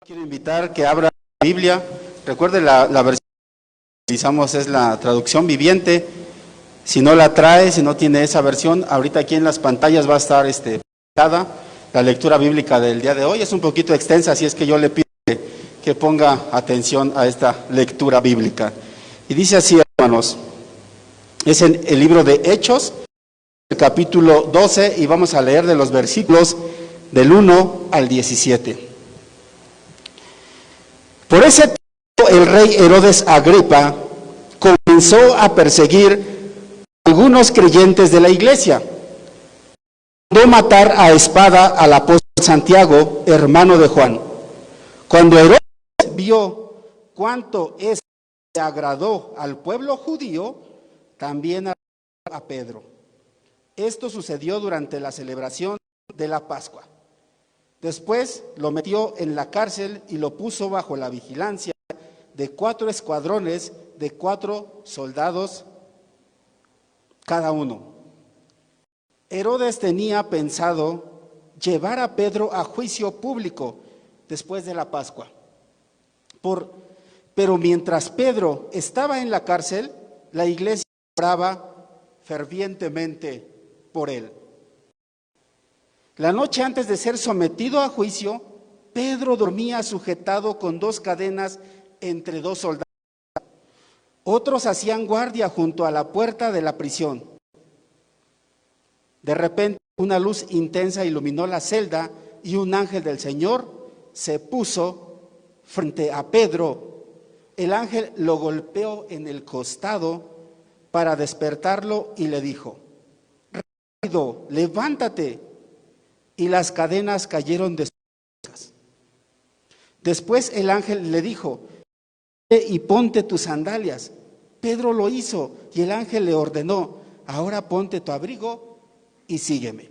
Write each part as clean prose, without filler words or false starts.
Quiero invitar que abra la Biblia. Recuerde, la versión que utilizamos es la traducción viviente. Si no la trae, si no tiene esa versión, ahorita aquí en las pantallas va a estar presentada la lectura bíblica del día de hoy. Es un poquito extensa, así es que yo le pido que ponga atención a esta lectura bíblica. Y dice así, hermanos, es en el libro de Hechos, el capítulo 12, y vamos a leer de los versículos del 1 al 17. Por ese tiempo el rey Herodes Agripa comenzó a perseguir a algunos creyentes de la iglesia. Mandó matar a espada al apóstol Santiago, hermano de Juan. Cuando Herodes vio cuánto esto le agradó al pueblo judío, también a Pedro. Esto sucedió durante la celebración de la Pascua. Después lo metió en la cárcel y lo puso bajo la vigilancia de 4 escuadrones de 4 soldados cada uno. Herodes tenía pensado llevar a Pedro a juicio público después de la Pascua. Pero mientras Pedro estaba en la cárcel, la iglesia oraba fervientemente por él. La noche antes de ser sometido a juicio, Pedro dormía sujetado con 2 cadenas entre 2 soldados. Otros hacían guardia junto a la puerta de la prisión. De repente, una luz intensa iluminó la celda y un ángel del Señor se puso frente a Pedro. El ángel lo golpeó en el costado para despertarlo y le dijo: "Rápido, levántate". Y las cadenas cayeron de sus cabezas. Después el ángel le dijo: "Ve y ponte tus sandalias". Pedro lo hizo y el ángel le ordenó: "Ahora ponte tu abrigo y sígueme".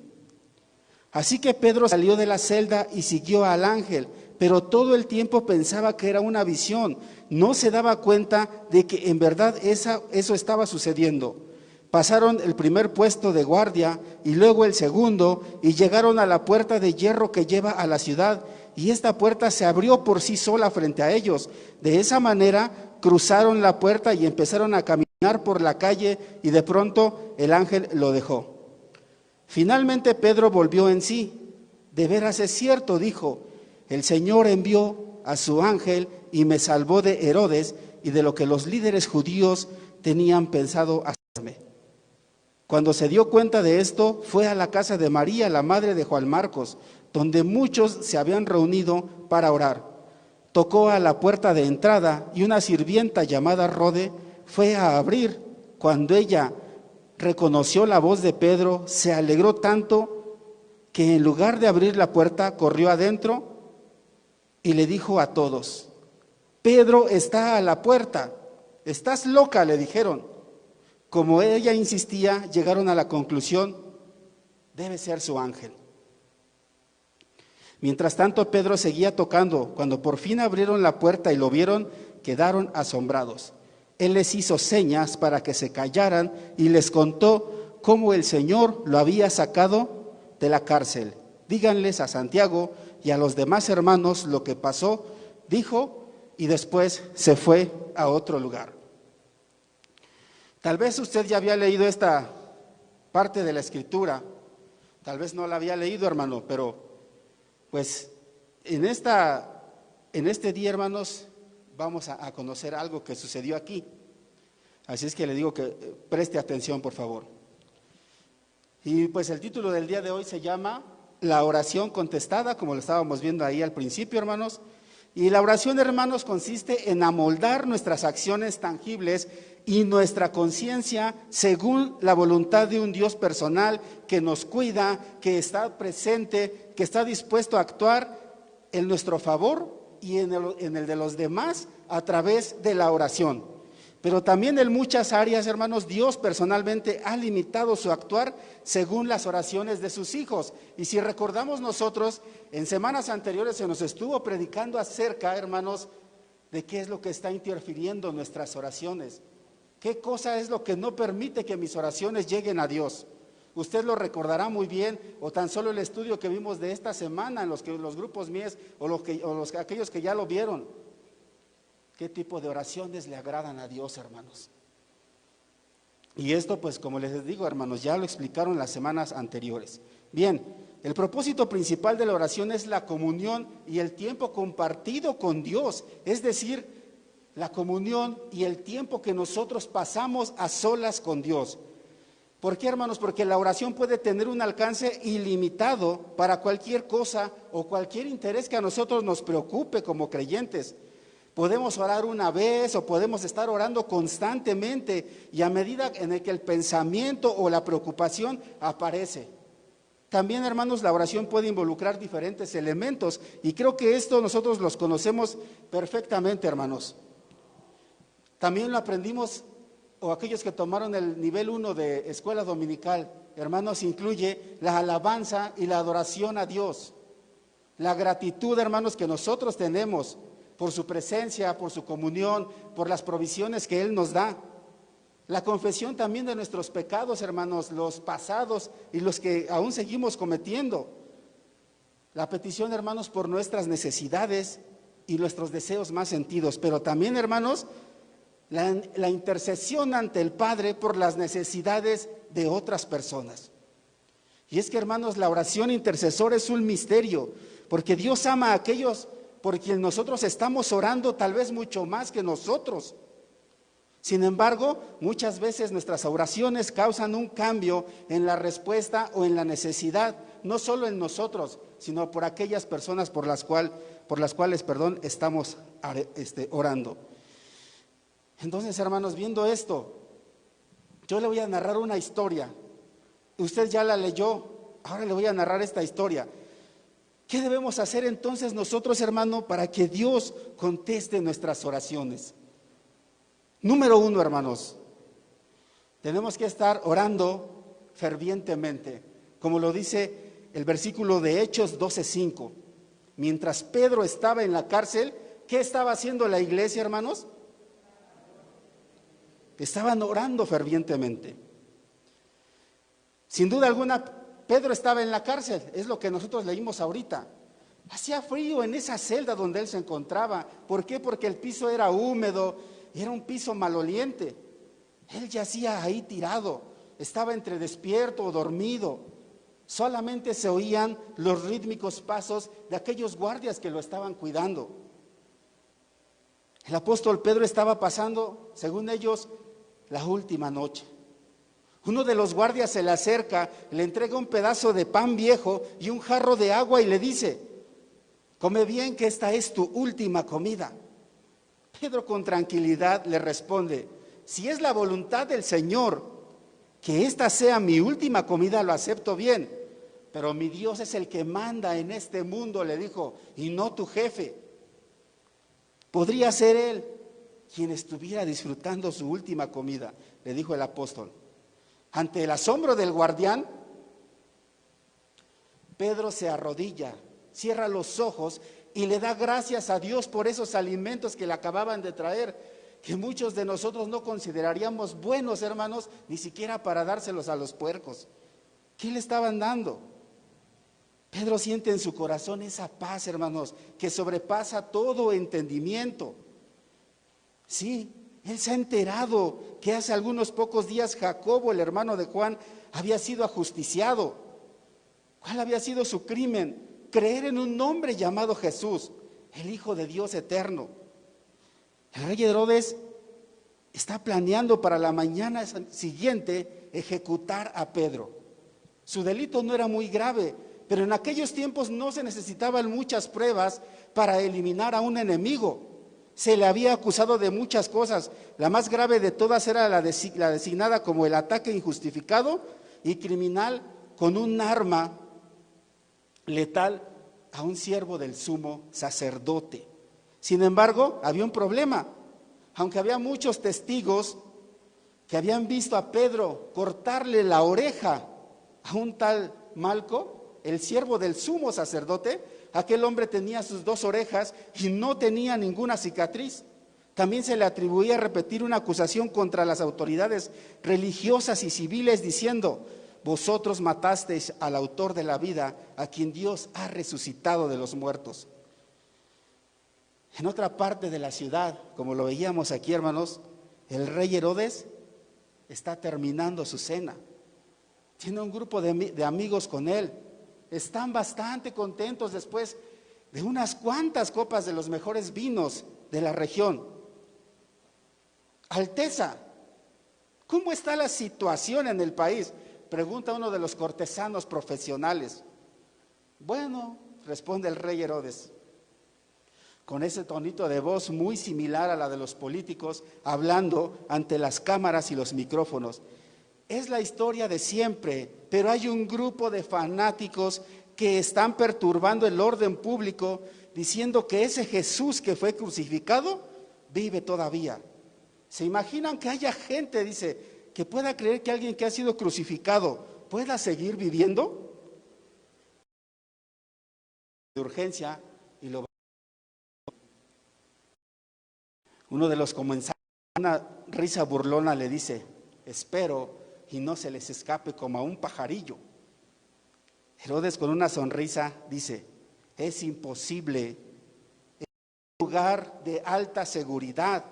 Así que Pedro salió de la celda y siguió al ángel, pero todo el tiempo pensaba que era una visión. No se daba cuenta de que en verdad eso estaba sucediendo. Pasaron el primer puesto de guardia y luego el segundo, y llegaron a la puerta de hierro que lleva a la ciudad, y esta puerta se abrió por sí sola frente a ellos. De esa manera cruzaron la puerta y empezaron a caminar por la calle, y de pronto el ángel lo dejó. Finalmente Pedro volvió en sí. "De veras es cierto", dijo, "el Señor envió a su ángel y me salvó de Herodes y de lo que los líderes judíos tenían pensado hacerme". Cuando se dio cuenta de esto, fue a la casa de María, la madre de Juan Marcos, donde muchos se habían reunido para orar. Tocó a la puerta de entrada y una sirvienta llamada Rode fue a abrir. Cuando ella reconoció la voz de Pedro, se alegró tanto que en lugar de abrir la puerta, corrió adentro y le dijo a todos: "Pedro está a la puerta". "Estás loca", le dijeron. Como ella insistía, llegaron a la conclusión: debe ser su ángel. Mientras tanto, Pedro seguía tocando. Cuando por fin abrieron la puerta y lo vieron, quedaron asombrados. Él les hizo señas para que se callaran y les contó cómo el Señor lo había sacado de la cárcel. "Díganles a Santiago y a los demás hermanos lo que pasó", dijo, y después se fue a otro lugar. Tal vez usted ya había leído esta parte de la Escritura, tal vez no la había leído, hermano, pero pues en este día, hermanos, vamos a conocer algo que sucedió aquí. Así es que le digo que preste atención, por favor. Y pues el título del día de hoy se llama La oración contestada, como lo estábamos viendo ahí al principio, hermanos. Y la oración, hermanos, consiste en amoldar nuestras acciones tangibles y nuestra conciencia según la voluntad de un Dios personal que nos cuida, que está presente, que está dispuesto a actuar en nuestro favor y en el de los demás a través de la oración. Pero también en muchas áreas, hermanos, Dios personalmente ha limitado su actuar según las oraciones de sus hijos. Y si recordamos nosotros, en semanas anteriores se nos estuvo predicando acerca, hermanos, de qué es lo que está interfiriendo en nuestras oraciones. ¿Qué cosa es lo que no permite que mis oraciones lleguen a Dios? Usted lo recordará muy bien, o tan solo el estudio que vimos de esta semana en los grupos Mies, aquellos que ya lo vieron. ¿Qué tipo de oraciones le agradan a Dios, hermanos? Y esto, pues, como les digo, hermanos, ya lo explicaron las semanas anteriores. Bien, el propósito principal de la oración es la comunión y el tiempo compartido con Dios, es decir, la comunión y el tiempo que nosotros pasamos a solas con Dios. ¿Por qué, hermanos? Porque la oración puede tener un alcance ilimitado para cualquier cosa o cualquier interés que a nosotros nos preocupe como creyentes. Podemos orar una vez o podemos estar orando constantemente y a medida en el que el pensamiento o la preocupación aparece. También, hermanos, la oración puede involucrar diferentes elementos y creo que esto nosotros los conocemos perfectamente, hermanos. También lo aprendimos, o aquellos que tomaron el nivel 1 de escuela dominical, hermanos, incluye la alabanza y la adoración a Dios. La gratitud, hermanos, que nosotros tenemos por su presencia, por su comunión, por las provisiones que Él nos da. La confesión también de nuestros pecados, hermanos, los pasados y los que aún seguimos cometiendo. La petición, hermanos, por nuestras necesidades y nuestros deseos más sentidos. Pero también, hermanos, la intercesión ante el Padre por las necesidades de otras personas. Y es que, hermanos, la oración intercesora es un misterio, porque Dios ama a aquellos por quien nosotros estamos orando tal vez mucho más que nosotros. Sin embargo, muchas veces nuestras oraciones causan un cambio en la respuesta o en la necesidad, no solo en nosotros, sino por aquellas personas por las cuales estamos orando. Entonces, hermanos, viendo esto, yo le voy a narrar una historia. Usted ya la leyó, ahora le voy a narrar esta historia. ¿Qué debemos hacer entonces nosotros, hermano, para que Dios conteste nuestras oraciones? Número 1, hermanos, tenemos que estar orando fervientemente, como lo dice el versículo de Hechos 12:5. Mientras Pedro estaba en la cárcel, ¿qué estaba haciendo la iglesia, hermanos? Estaban orando fervientemente. Sin duda alguna, Pedro estaba en la cárcel, es lo que nosotros leímos ahorita. Hacía frío en esa celda donde él se encontraba. ¿Por qué? Porque el piso era húmedo, era un piso maloliente. Él yacía ahí tirado, estaba entre despierto o dormido. Solamente se oían los rítmicos pasos de aquellos guardias que lo estaban cuidando. El apóstol Pedro estaba pasando, según ellos, la última noche. Uno de los guardias se le acerca, le entrega un pedazo de pan viejo y un jarro de agua y le dice: come bien, que esta es tu última comida. Pedro con tranquilidad le responde: si es la voluntad del Señor que esta sea mi última comida, lo acepto bien, pero mi Dios es el que manda en este mundo, le dijo, y no tu jefe. Podría ser él quien estuviera disfrutando su última comida, le dijo el apóstol. Ante el asombro del guardián, Pedro se arrodilla, cierra los ojos y le da gracias a Dios por esos alimentos que le acababan de traer, que muchos de nosotros no consideraríamos buenos, hermanos, ni siquiera para dárselos a los puercos. ¿Qué le estaban dando? Pedro siente en su corazón esa paz, hermanos, que sobrepasa todo entendimiento. Sí, él se ha enterado que hace algunos pocos días Jacobo, el hermano de Juan, había sido ajusticiado. ¿Cuál había sido su crimen? Creer en un hombre llamado Jesús, el Hijo de Dios eterno. El rey Herodes está planeando para la mañana siguiente ejecutar a Pedro. Su delito no era muy grave, pero en aquellos tiempos no se necesitaban muchas pruebas para eliminar a un enemigo. Se le había acusado de muchas cosas. La más grave de todas era la designada como el ataque injustificado y criminal con un arma letal a un siervo del sumo sacerdote. Sin embargo, había un problema. Aunque había muchos testigos que habían visto a Pedro cortarle la oreja a un tal Malco, el siervo del sumo sacerdote, aquel hombre tenía sus 2 orejas y no tenía ninguna cicatriz. También se le atribuía repetir una acusación contra las autoridades religiosas y civiles diciendo: vosotros matasteis al autor de la vida, a quien Dios ha resucitado de los muertos. En otra parte de la ciudad, como lo veíamos aquí, hermanos, el rey Herodes está terminando su cena. Tiene un grupo de amigos con él. Están bastante contentos después de unas cuantas copas de los mejores vinos de la región. Alteza, ¿cómo está la situación en el país?, pregunta uno de los cortesanos profesionales. Bueno, responde el rey Herodes, con ese tonito de voz muy similar a la de los políticos, hablando ante las cámaras y los micrófonos. Es la historia de siempre, pero hay un grupo de fanáticos que están perturbando el orden público, diciendo que ese Jesús que fue crucificado vive todavía. ¿Se imaginan que haya gente, dice, que pueda creer que alguien que ha sido crucificado pueda seguir viviendo? De urgencia, y uno de los comensales, una risa burlona, le dice: espero y no se les escape como a un pajarillo. Herodes, con una sonrisa, dice: es imposible, es un lugar de alta seguridad.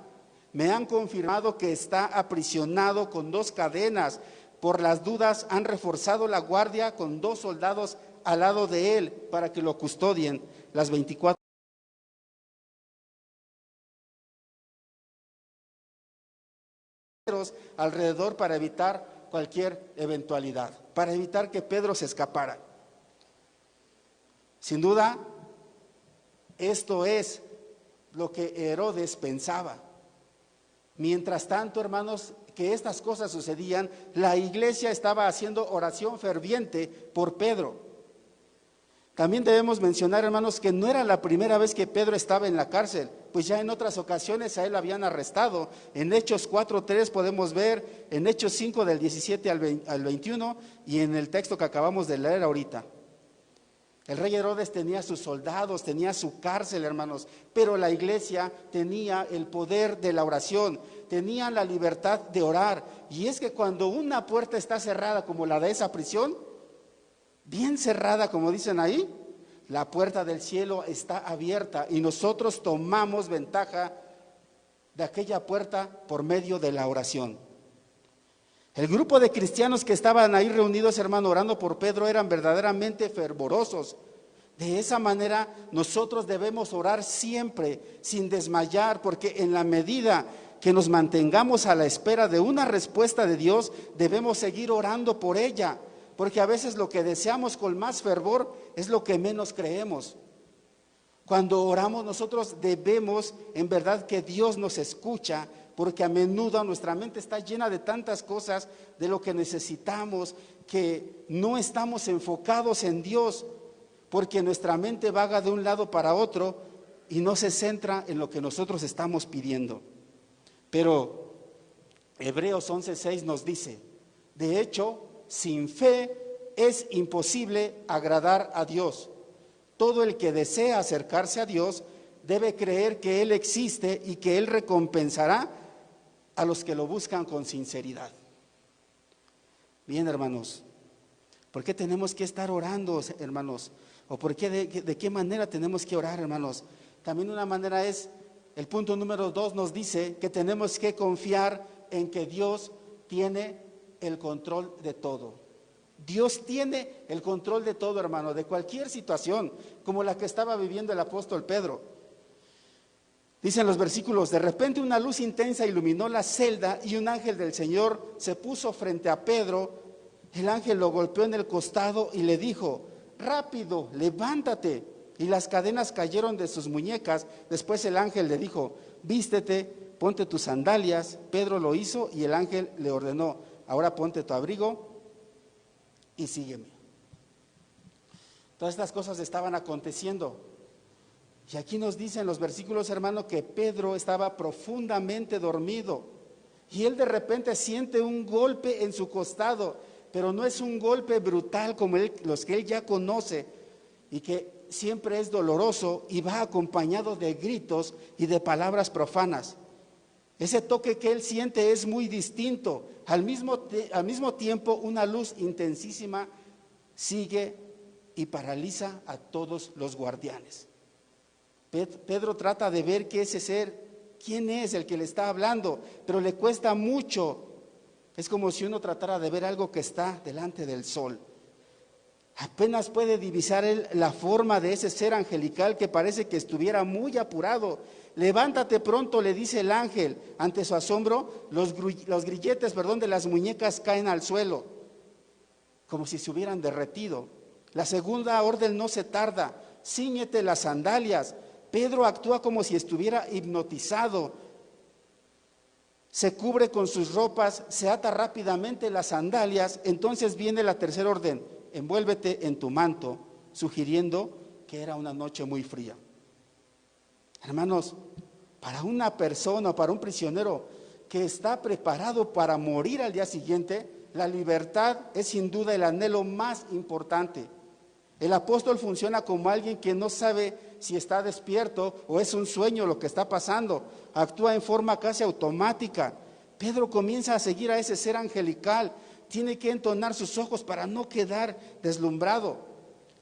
Me han confirmado que está aprisionado con 2 cadenas. Por las dudas han reforzado la guardia con 2 soldados al lado de él para que lo custodien las 24 horas alrededor para evitar cualquier eventualidad, para evitar que Pedro se escapara. Sin duda, esto es lo que Herodes pensaba. Mientras tanto, hermanos, que estas cosas sucedían, la iglesia estaba haciendo oración ferviente por Pedro. También debemos mencionar, hermanos, que no era la primera vez que Pedro estaba en la cárcel, pues ya en otras ocasiones a él lo habían arrestado. En Hechos 4:3 podemos ver, en Hechos 5 del 17 al 21 y en el texto que acabamos de leer ahorita. El rey Herodes tenía sus soldados, tenía su cárcel, hermanos, pero la iglesia tenía el poder de la oración, tenía la libertad de orar. Y es que cuando una puerta está cerrada como la de esa prisión, bien cerrada como dicen ahí, la puerta del cielo está abierta y nosotros tomamos ventaja de aquella puerta por medio de la oración. El grupo de cristianos que estaban ahí reunidos, hermano, orando por Pedro, eran verdaderamente fervorosos. De esa manera nosotros debemos orar siempre, sin desmayar, porque en la medida que nos mantengamos a la espera de una respuesta de Dios, debemos seguir orando por ella, porque a veces lo que deseamos con más fervor es lo que menos creemos. Cuando oramos nosotros debemos, en verdad, que Dios nos escucha, porque a menudo nuestra mente está llena de tantas cosas de lo que necesitamos, que no estamos enfocados en Dios, porque nuestra mente vaga de un lado para otro y no se centra en lo que nosotros estamos pidiendo. Pero Hebreos 11:6 nos dice: de hecho, sin fe es imposible agradar a Dios. Todo el que desea acercarse a Dios debe creer que Él existe y que Él recompensará a los que lo buscan con sinceridad. Bien, hermanos, ¿por qué tenemos que estar orando, hermanos? ¿O por qué, de qué manera tenemos que orar, hermanos? También una manera es, el punto número 2 nos dice que tenemos que confiar en que Dios tiene el control de todo. Dios tiene el control de todo, hermano, de cualquier situación, como la que estaba viviendo el apóstol Pedro. Dicen los versículos: de repente una luz intensa iluminó la celda y un ángel del Señor se puso frente a Pedro. El ángel lo golpeó en el costado y le dijo: rápido, levántate. Y las cadenas cayeron de sus muñecas. Después el ángel le dijo: vístete, ponte tus sandalias. Pedro lo hizo y el ángel le ordenó: ahora ponte tu abrigo y sígueme. Todas estas cosas estaban aconteciendo. Y aquí nos dicen los versículos, hermano, que Pedro estaba profundamente dormido. Y él de repente siente un golpe en su costado, pero no es un golpe brutal como los que él ya conoce y que siempre es doloroso y va acompañado de gritos y de palabras profanas. Ese toque que él siente es muy distinto. Al mismo al mismo tiempo una luz intensísima sigue y paraliza a todos los guardianes. Pedro trata de ver que ese ser, quién es el que le está hablando, pero le cuesta mucho. Es como si uno tratara de ver algo que está delante del sol. Apenas puede divisar él la forma de ese ser angelical que parece que estuviera muy apurado. Levántate pronto, le dice el ángel. Ante su asombro, los grilletes de las muñecas caen al suelo, como si se hubieran derretido. La segunda orden no se tarda: cíñete las sandalias. Pedro actúa como si estuviera hipnotizado. Se cubre con sus ropas, se ata rápidamente las sandalias. Entonces viene la tercera orden: envuélvete en tu manto, sugiriendo que era una noche muy fría. Hermanos, para una persona, para un prisionero que está preparado para morir al día siguiente, la libertad es sin duda el anhelo más importante. El apóstol funciona como alguien que no sabe si está despierto o es un sueño lo que está pasando. Actúa en forma casi automática. Pedro comienza a seguir a ese ser angelical. Tiene que entonar sus ojos para no quedar deslumbrado.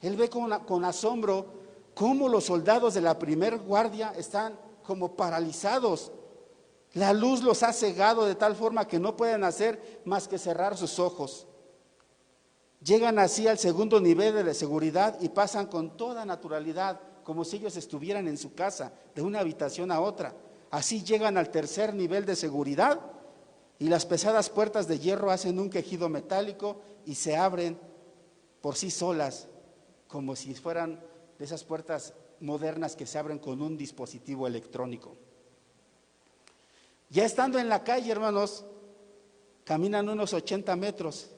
Él ve con asombro cómo los soldados de la primer guardia están como paralizados. La luz los ha cegado de tal forma que no pueden hacer más que cerrar sus ojos. Llegan así al segundo nivel de seguridad y pasan con toda naturalidad, como si ellos estuvieran en su casa, de una habitación a otra. Así llegan al tercer nivel de seguridad y las pesadas puertas de hierro hacen un quejido metálico y se abren por sí solas, como si fueran de esas puertas modernas que se abren con un dispositivo electrónico. Ya estando en la calle, hermanos, caminan unos 80 metros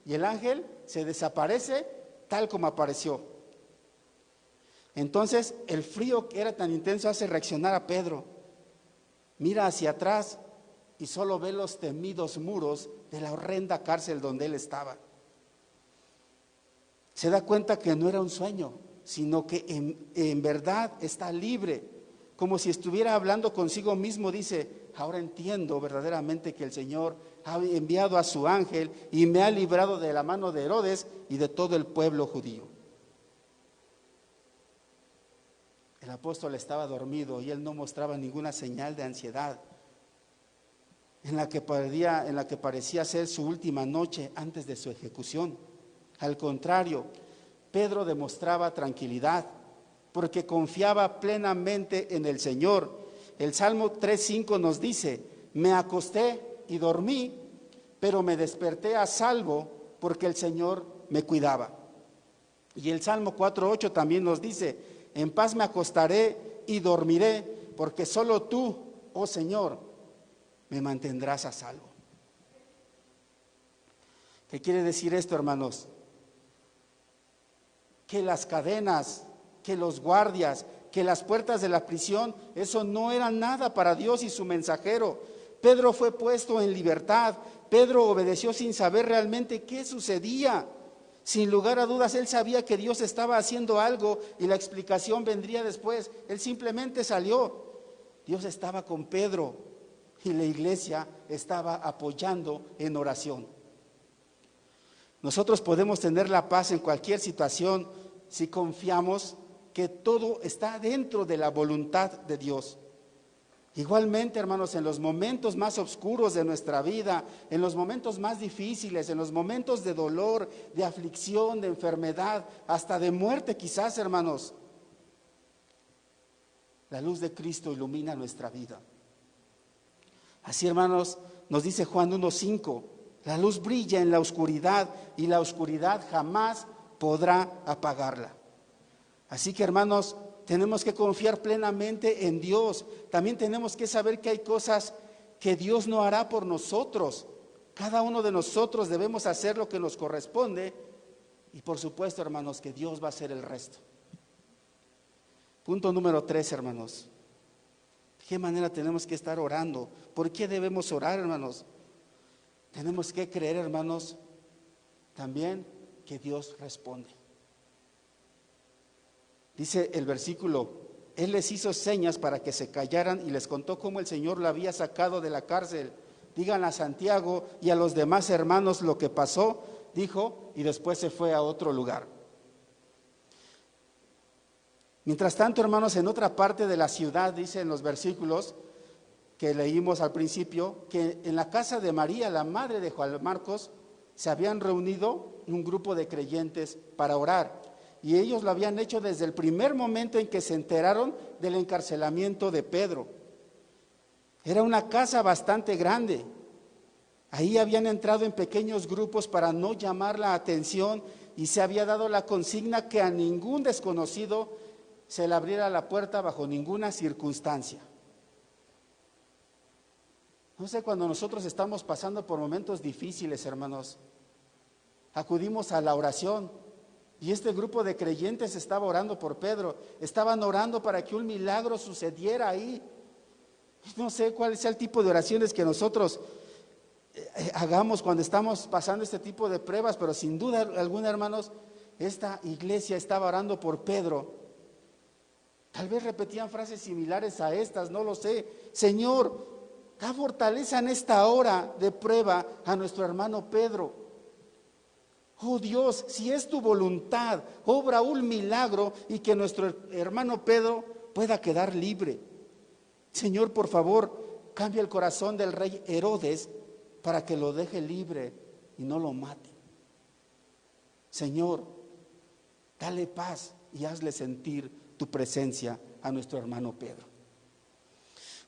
y el ángel se desaparece tal como apareció. Entonces el frío que era tan intenso hace reaccionar a Pedro. Mira hacia atrás y solo ve los temidos muros de la horrenda cárcel donde él estaba. Se da cuenta que no era un sueño, sino que en verdad está libre, como si estuviera hablando consigo mismo. Dice: ahora entiendo verdaderamente que el Señor ha enviado a su ángel y me ha librado de la mano de Herodes y de todo el pueblo judío. El apóstol estaba dormido y él no mostraba ninguna señal de ansiedad en la que parecía ser su última noche antes de su ejecución. Al contrario, Pedro demostraba tranquilidad porque confiaba plenamente en el Señor. El Salmo 3:5 nos dice: me acosté y dormí, pero me desperté a salvo porque el Señor me cuidaba. Y el Salmo 4:8 también nos dice: en paz me acostaré y dormiré, porque solo tú, oh Señor, me mantendrás a salvo. ¿Qué quiere decir esto, hermanos? Que las cadenas, que los guardias, que las puertas de la prisión, eso no era nada para Dios y su mensajero. Pedro fue puesto en libertad. Pedro obedeció sin saber realmente qué sucedía. Sin lugar a dudas, él sabía que Dios estaba haciendo algo y la explicación vendría después. Él simplemente salió. Dios estaba con Pedro y la iglesia estaba apoyando en oración. Nosotros podemos tener la paz en cualquier situación si confiamos que todo está dentro de la voluntad de Dios. Igualmente, hermanos, en los momentos más oscuros de nuestra vida, en los momentos más difíciles, en los momentos de dolor, de aflicción, de enfermedad, hasta de muerte quizás, hermanos, la luz de Cristo ilumina nuestra vida. Así, hermanos, nos dice Juan 1:5, la luz brilla en la oscuridad y la oscuridad jamás podrá apagarla. Así que, hermanos, tenemos que confiar plenamente en Dios. También tenemos que saber que hay cosas que Dios no hará por nosotros. Cada uno de nosotros debemos hacer lo que nos corresponde y, por supuesto, hermanos, que Dios va a hacer el resto. Punto número 3, hermanos. ¿De qué manera tenemos que estar orando? ¿Por qué debemos orar, hermanos? Tenemos que creer, hermanos, también que Dios responde. Dice el versículo: Él les hizo señas para que se callaran y les contó cómo el Señor lo había sacado de la cárcel. Digan a Santiago y a los demás hermanos lo que pasó, dijo, y después se fue a otro lugar. Mientras tanto, hermanos, en otra parte de la ciudad, dice en los versículos que leímos al principio, que en la casa de María, la madre de Juan Marcos, se habían reunido un grupo de creyentes para orar. Y ellos lo habían hecho desde el primer momento en que se enteraron del encarcelamiento de Pedro. Era una casa bastante grande. Ahí habían entrado en pequeños grupos para no llamar la atención y se había dado la consigna que a ningún desconocido se le abriera la puerta bajo ninguna circunstancia. No sé, cuando nosotros estamos pasando por momentos difíciles, hermanos, acudimos a la oración y este grupo de creyentes estaba orando por Pedro, estaban orando para que un milagro sucediera ahí. No sé cuál sea el tipo de oraciones que nosotros hagamos cuando estamos pasando este tipo de pruebas, pero sin duda alguna, hermanos, esta iglesia estaba orando por Pedro. Tal vez repetían frases similares a estas, no lo sé. Señor, da fortaleza en esta hora de prueba a nuestro hermano Pedro. Oh Dios, si es tu voluntad, obra un milagro y que nuestro hermano Pedro pueda quedar libre. Señor, por favor, cambia el corazón del rey Herodes para que lo deje libre y no lo mate. Señor, dale paz y hazle sentir tu presencia a nuestro hermano Pedro.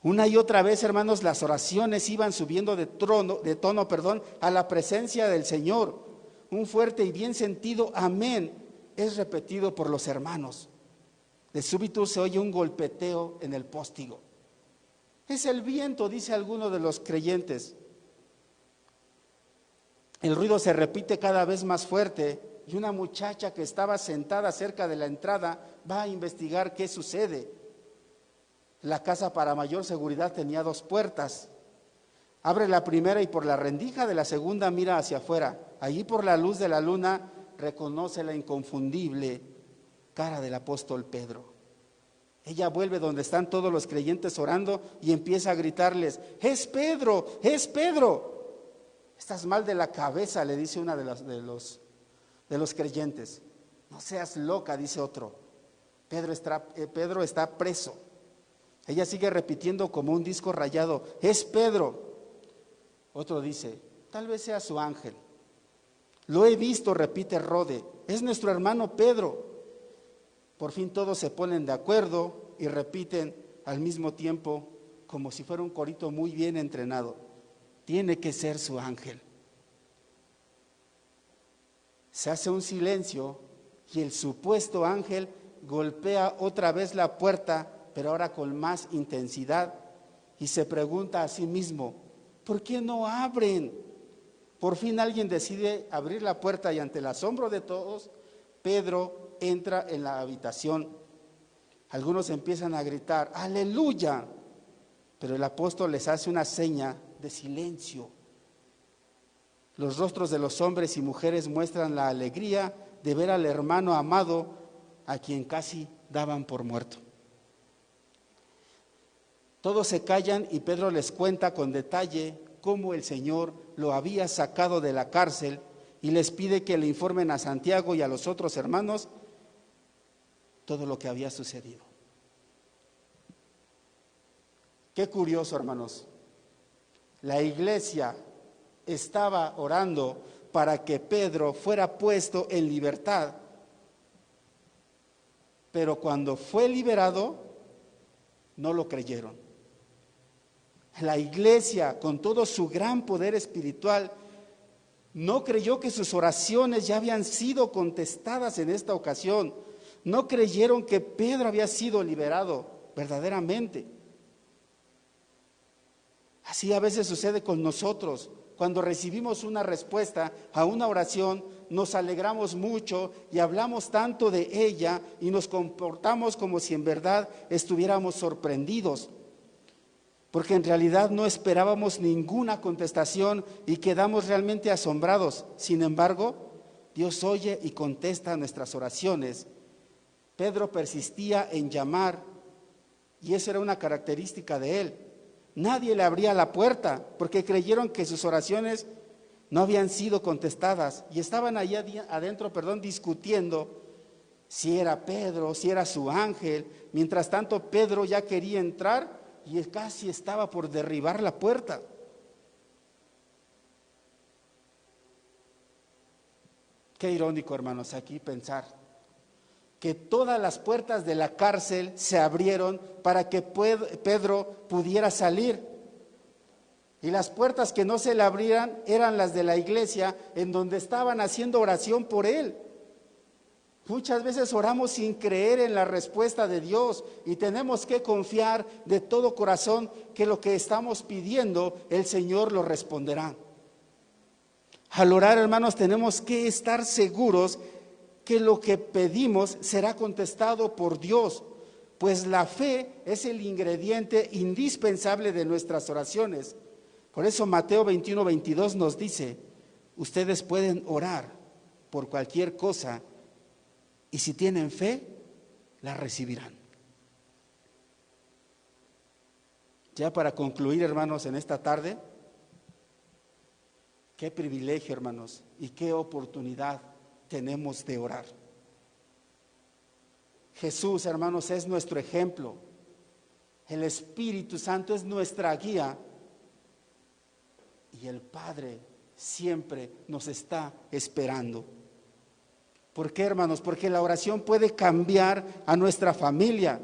Una y otra vez, hermanos, las oraciones iban subiendo de tono, a la presencia del Señor. Un fuerte y bien sentido amén es repetido por los hermanos. De súbito se oye un golpeteo en el póstigo. Es el viento, dice alguno de los creyentes. El ruido se repite cada vez más fuerte y una muchacha que estaba sentada cerca de la entrada va a investigar qué sucede. La casa, para mayor seguridad, tenía 2 puertas. Abre la primera y por la rendija de la segunda mira hacia afuera. Allí, por la luz de la luna, reconoce la inconfundible cara del apóstol Pedro. Ella vuelve donde están todos los creyentes orando y empieza a gritarles: ¡Es Pedro! ¡Es Pedro! Estás mal de la cabeza, le dice una de los creyentes. No seas loca, dice otro. Pedro está preso. Ella sigue repitiendo como un disco rayado: ¡Es Pedro! Otro dice: tal vez sea su ángel. Lo he visto, repite Rode, es nuestro hermano Pedro. Por fin todos se ponen de acuerdo y repiten al mismo tiempo, como si fuera un corito muy bien entrenado: tiene que ser su ángel. Se hace un silencio y el supuesto ángel golpea otra vez la puerta, pero ahora con más intensidad, y se pregunta a sí mismo: ¿por qué no abren? Por fin alguien decide abrir la puerta y ante el asombro de todos, Pedro entra en la habitación. Algunos empiezan a gritar: ¡aleluya! Pero el apóstol les hace una seña de silencio. Los rostros de los hombres y mujeres muestran la alegría de ver al hermano amado a quien casi daban por muerto. Todos se callan y Pedro les cuenta con detalle cómo el Señor lo había sacado de la cárcel y les pide que le informen a Santiago y a los otros hermanos todo lo que había sucedido. Qué curioso, hermanos. La iglesia estaba orando para que Pedro fuera puesto en libertad, pero cuando fue liberado no lo creyeron. La iglesia, con todo su gran poder espiritual, no creyó que sus oraciones ya habían sido contestadas en esta ocasión. No creyeron que Pedro había sido liberado verdaderamente. Así a veces sucede con nosotros. Cuando recibimos una respuesta a una oración, nos alegramos mucho y hablamos tanto de ella y nos comportamos como si en verdad estuviéramos sorprendidos, porque en realidad no esperábamos ninguna contestación y quedamos realmente asombrados. Sin embargo, Dios oye y contesta nuestras oraciones. Pedro persistía en llamar y esa era una característica de él. Nadie le abría la puerta porque creyeron que sus oraciones no habían sido contestadas y estaban allá adentro, discutiendo si era Pedro, si era su ángel. Mientras tanto, Pedro ya quería entrar y casi estaba por derribar la puerta. Qué irónico, hermanos, aquí pensar que todas las puertas de la cárcel se abrieron para que Pedro pudiera salir. Y las puertas que no se le abrían eran las de la iglesia, en donde estaban haciendo oración por él. Muchas veces oramos sin creer en la respuesta de Dios y tenemos que confiar de todo corazón que lo que estamos pidiendo, el Señor lo responderá. Al orar, hermanos, tenemos que estar seguros que lo que pedimos será contestado por Dios, pues la fe es el ingrediente indispensable de nuestras oraciones. Por eso Mateo 21:22 nos dice: ustedes pueden orar por cualquier cosa y si tienen fe, la recibirán. Ya para concluir, hermanos, en esta tarde, qué privilegio, hermanos, y qué oportunidad tenemos de orar. Jesús, hermanos, es nuestro ejemplo. El Espíritu Santo es nuestra guía. Y el Padre siempre nos está esperando. ¿Por qué, hermanos? Porque la oración puede cambiar a nuestra familia,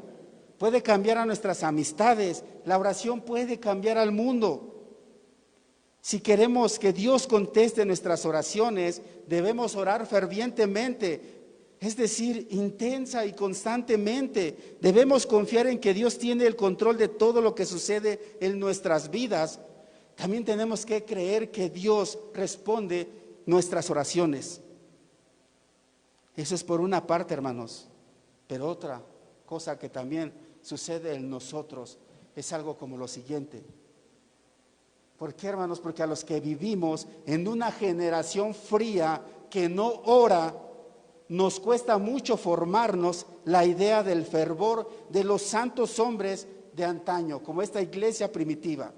puede cambiar a nuestras amistades, la oración puede cambiar al mundo. Si queremos que Dios conteste nuestras oraciones, debemos orar fervientemente, es decir, intensa y constantemente. Debemos confiar en que Dios tiene el control de todo lo que sucede en nuestras vidas. También tenemos que creer que Dios responde nuestras oraciones. Eso es por una parte, hermanos, pero otra cosa que también sucede en nosotros es algo como lo siguiente. ¿Por qué, hermanos? Porque a los que vivimos en una generación fría que no ora, nos cuesta mucho formarnos la idea del fervor de los santos hombres de antaño, como esta iglesia primitiva.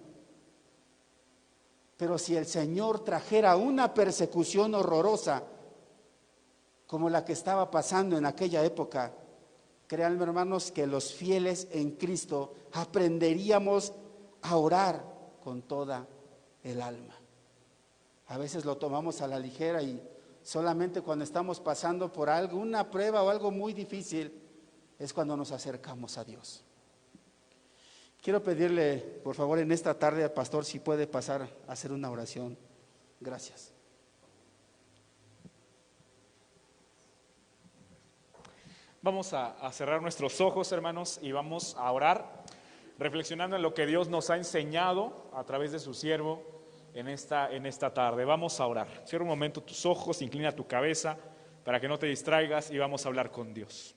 Pero si el Señor trajera una persecución horrorosa, como la que estaba pasando en aquella época, créanme, hermanos, que los fieles en Cristo aprenderíamos a orar con toda el alma. A veces lo tomamos a la ligera y solamente cuando estamos pasando por algo, una prueba o algo muy difícil, es cuando nos acercamos a Dios. Quiero pedirle, por favor, en esta tarde al pastor si puede pasar a hacer una oración. Gracias. Vamos a cerrar nuestros ojos, hermanos, y vamos a orar, reflexionando en lo que Dios nos ha enseñado a través de su siervo en esta tarde. Vamos a orar. Cierra un momento tus ojos, inclina tu cabeza para que no te distraigas y vamos a hablar con Dios.